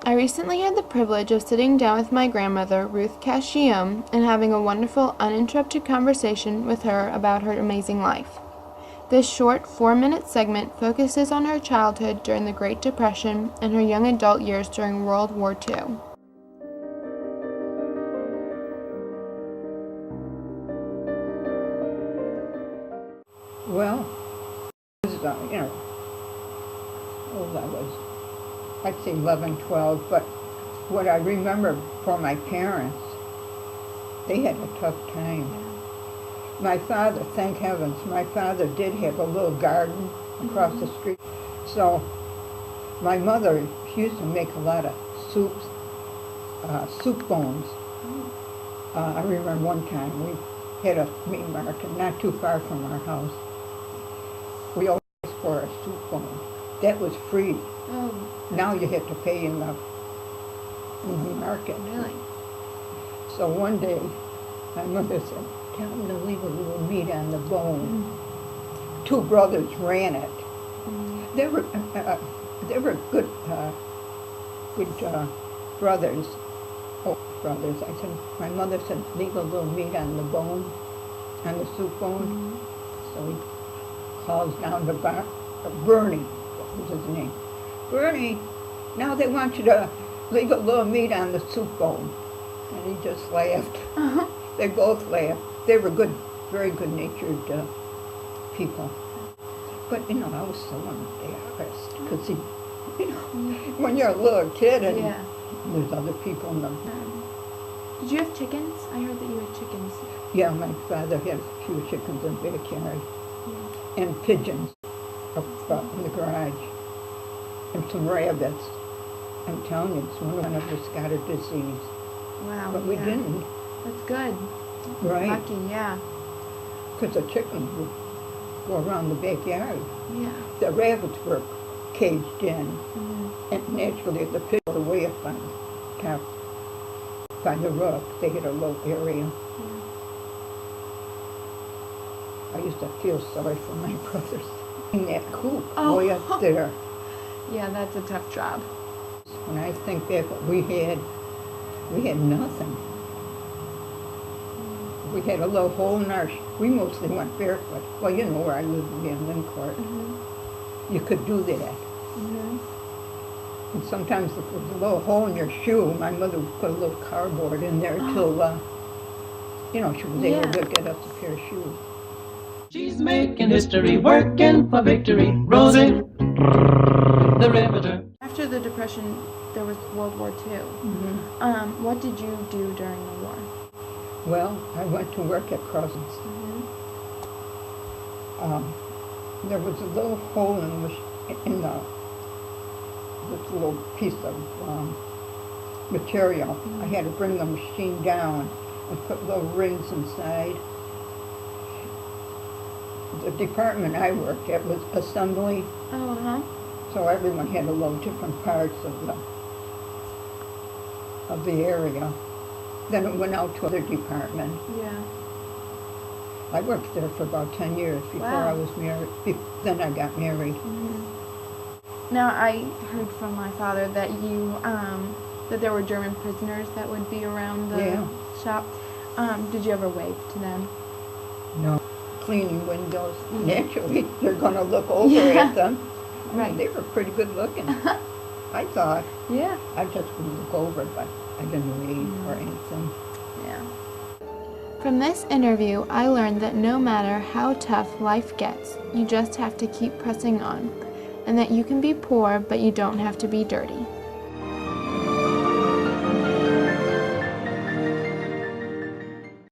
I recently had the privilege of sitting down with my grandmother, Ruth Cacchione, and having a wonderful, uninterrupted conversation with her about her amazing life. This short 4-minute segment focuses on her childhood during the Great Depression and her young adult years during World War II. Well, I was, I'd say 11, 12, but what I remember from my parents, they had a tough time. My father, thank heavens, my father did have a little garden across the street. So my mother, she used to make a lot of soups, soup bones. I remember one time we had a meat market not too far from our house. We always for a soup bone. That was free. Oh. Now you had to pay in the market. Really? So one day, my mother said, "Tell them to leave a little meat on the bone." Two brothers ran it. They were good brothers. Oh, brothers. I said, my mother said, leave a little meat on the bone, on the soup bone. So he calls down to Bernie, what was his name? Bernie, now they want you to leave a little meat on the soup bone. And he just laughed. They both laughed. They were good, very good-natured people. But, I was so embarrassed because, when you're a little kid and there's other people in the... Did you have chickens? I heard that you had chickens. Yeah, my father had a few chickens in the backyard. And pigeons up in the garage. And some rabbits. I'm telling you, one of us got a disease. Wow. But we didn't. That's good. Right. Lucky, yeah. Because the chickens would go around the backyard. Yeah. The rabbits were caged in. And naturally the pigs were way up on top by the roof. They had a low area. I used to feel sorry for my brothers in that coop way up there. Yeah, that's a tough job. When I think back what we had nothing. We had a little hole in our we mostly went barefoot. Well, you know where I lived in Lincourt. You could do that. And sometimes if there was a little hole in your shoe, my mother would put a little cardboard in there till, she was able to get us a pair of shoes. She's making history, working for victory. Rosie, the Riveter. After the Depression, there was World War II. What did you do during the war? Well, I went to work at Crossings. There was a little hole in this little piece of material. I had to bring the machine down and put little rings inside. The department I worked at was assembly. So everyone had a little different parts of the area. Then it went out to other department. I worked there for about 10 years before I was married. Then I got married. Now, I heard from my father that that there were German prisoners that would be around the shop. Did you ever wave to them? No. Cleaning windows. Naturally, they're going to look over at them. Right. They were pretty good looking. I thought. Yeah. I just would look over, but I didn't wave or anything. Yeah. From this interview, I learned that no matter how tough life gets, you just have to keep pressing on, and that you can be poor, but you don't have to be dirty.